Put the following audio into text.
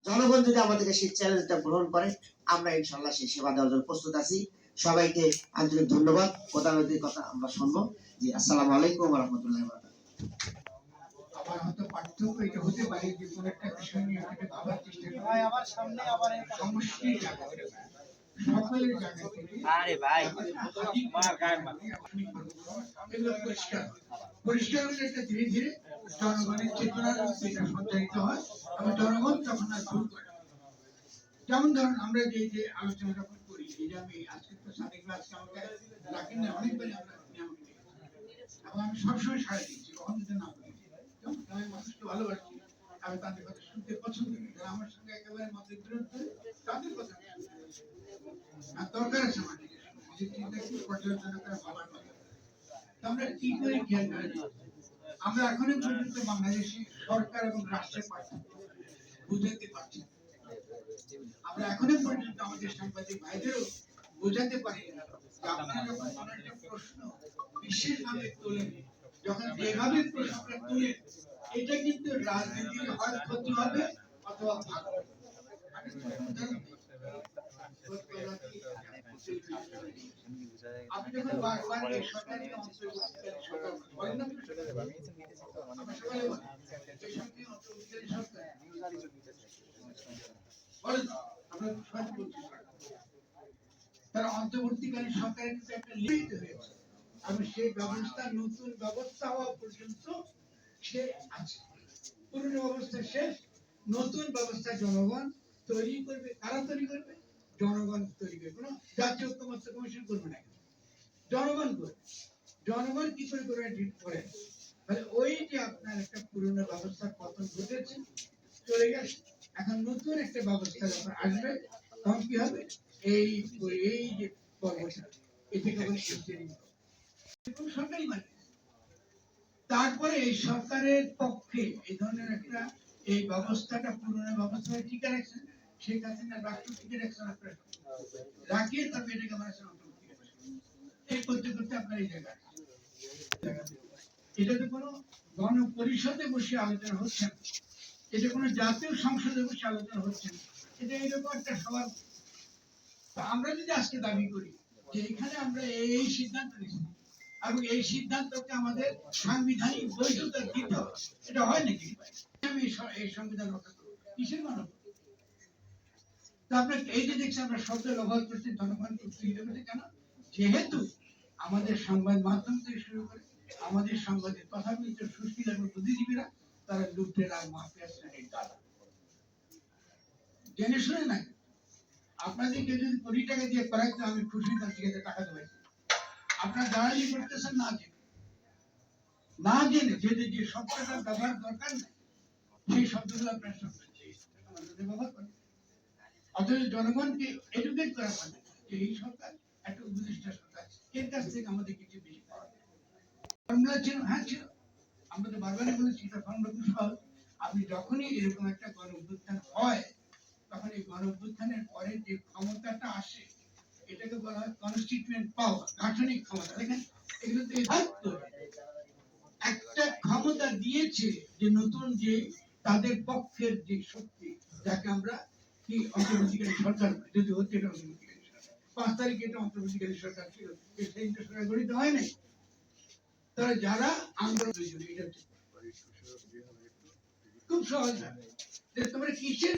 জনগণ যদি আমাদেরকে সেই চ্যালেঞ্জটা গ্রহণ করে, আমরা ইনশাআল্লাহ সেই সেবা দেওয়ার জন্য প্রস্তুত আছি। সবাইকে আন্তরিক ধন্যবাদ। প্রধানমন্ত্রীর কথা আমরা শুনবো। জি, আসসালামু আলাইকুম ওয়া রাহমাতুল্লাহি ওয়া বারাকাতুহু। আমার হয়তো পার্থক্য এটা হতে পারে যে কোন একটা বিষয় নিয়ে আপনাকে ভাবার চেষ্টা করি। আমার সামনে আবার সমষ্টির জায়গা সকলের জায়গা থেকে আরে ভাই মার গায় মার এগুলো পরিষ্কার হলে এটা ধীরে ধীরে জনগণের চেতনার মধ্যে এটা সঞ্চারিত হয় এবং জনগণ তখন আর ভুল করে। যেমন ধরুন আমরা যে আলোচনা যখন করি, এই যে আমি আজকে তো সাদিক আজকে আমাকে রাখেন না, অনেকবারই আমরা নিয়মিত এবং আমি সবসময় সাড়া দিচ্ছি, কখন যদি না করি। আমি মানুষকে ভালোবাসি, আমি তাদের কথা শুনতে পছন্দ করি, যারা আমার সঙ্গে একেবারে মতের বিরুদ্ধে তাদের কথা আর দরকার আছে আমার নিজের চিন্তা কি পর্যালোচনা করে ভাবার কথা। আমরা কি করে খেয়াল করি, আমরা এখনো পর্যন্ত বাংলাদেশি সরকার এবং রাষ্ট্রের পার্থক্য বুঝাতে পারছি। আমরা এখনো পর্যন্ত আমাদের সাংবাদিক ভাইদেরও বোঝাতে পারি না যে আপনারা যখন কোনো একটা প্রশ্ন বিশেষভাবে তোলেন, যখন যেভাবে প্রশ্নটা তোলেন, এটা কিন্তু রাজনীতির হয় ক্ষতি হবে অথবা ভালো হবে। আপনি যখন বারবার এই সরকারি অন্তর্বর্তীকালীন সরকার বলেন না, আমরা সবাই বলি এই সরকারি অন্তর্বর্তীকালীন সরকার বলেন, আমরা সবাই বলছি তারা অন্তর্বর্তীকালীন সরকারের কিন্তু একটা লিমিট হয়েছে এবং সেই ব্যবস্থা নতুন ব্যবস্থা হওয়া পর্যন্ত সে আছে। পুরনো ব্যবস্থা শেষ, নতুন ব্যবস্থা জনগণ তৈরি করবে। কারা তৈরি করবে? জনগণ তৈরি করবে। কোনো জাতীয় ঐক্যমত্য কমিশন করবে না, জনগণ করবে। জনগণ কি করে করে তাহলে ওই যে আপনার একটা পুরনো ব্যবস্থার পতন ঘটেছে, চলে গেছে, এখন নতুন একটা ব্যবস্থা যখন আসবে তখন কি হবে? এই এই যে পর্বটা এটাকে বলে সরকারি মানে। তারপরে এই সরকারের পক্ষে এই ধরনের একটা এই ব্যবস্থাটা পুরনো ব্যবস্থাটা টিকে রাখছেন, শেখ হাসিনা রাষ্ট্র টিকে রাখছেন, আপনার রাখিয়ে তারপরে এটাকে বানাচ্ছেন অন্তর্বর্তী। এই করতে করতে আপনার এই জায়গায় এটা তো কোনো গণপরিষদে বসে আলোচনা হচ্ছে না, এটা কোনো জাতীয় সংসদে বসে আলোচনা হচ্ছে না, এটা এরকম একটা সবার। আমরা যদি আজকে দাবি করি যে এখানে আমরা এই সিদ্ধান্ত নিচ্ছি এবং এই সিদ্ধান্তকে আমাদের সাংবিধানিক বৈধতা দিতে হবে, এটা হয় নাকি? আমি এই সংবিধান রক্ষা করবো কিসের মানব? আপনার এই যে দেখছি আমরা শব্দ ব্যবহার করছি জনগণকে উৎসাহিত করছি কেন? যেহেতু আমাদের সংবাদ মাধ্যম থেকে শুরু করে আমাদের সংবাদের তথাকথিত সুশীল এবং বুদ্ধিজীবীরা তারা লুটেরা মাফিয়া শ্রেণীর দ্বারা জেনে শুনে নাই। আপনাদেরকে যদি কোটি টাকা দিয়ে করাইতে আমি খুশি তার থেকে টাকা দেবো। আপনারা দাঁড়ালি করতেছেন না জেনে, না জেনে যে শব্দটা ব্যবহার দরকার নেই সেই শব্দগুলো আপনার ব্যবহার করেন। অথচ জনগণকে এডুকেট করা হবে যে এই সরকার একটা উপদেষ্টা সরকার, এর কাছ থেকে আমাদের কিছু বেশি পাওয়া যায়। ফর্মুলা ছিল, হ্যাঁ ছিল, আমরা তো বারবারই বলেছি এটা ফর্মুলা খুব সহজ। আপনি যখনই এরকম একটা গণ অভ্যুত্থান হয় তখন এই গণ অভ্যুত্থানের পরে যে ক্ষমতাটা আসে এটাকে বলা হয় কনস্টিটিউয়েন্ট পাওয়ার, গাঠনিক ক্ষমতা। দেখেন এগুলো তো একটা ক্ষমতা দিয়েছে যে নতুন যে তাদের পক্ষের যে শক্তি, যাকে আমরা কি অন্তর্বর্তীকালীন সরকার যদি হচ্ছে, এটা অন্তর্বর্তীকালীন সরকার 5 তারিখে এটা অন্তর্বর্তীকালীন সরকার ছিল, সেই সরকার গঠিত হয় নাই। তারা যারা আন্দোলন খুব সহজ, তোমরা কিসের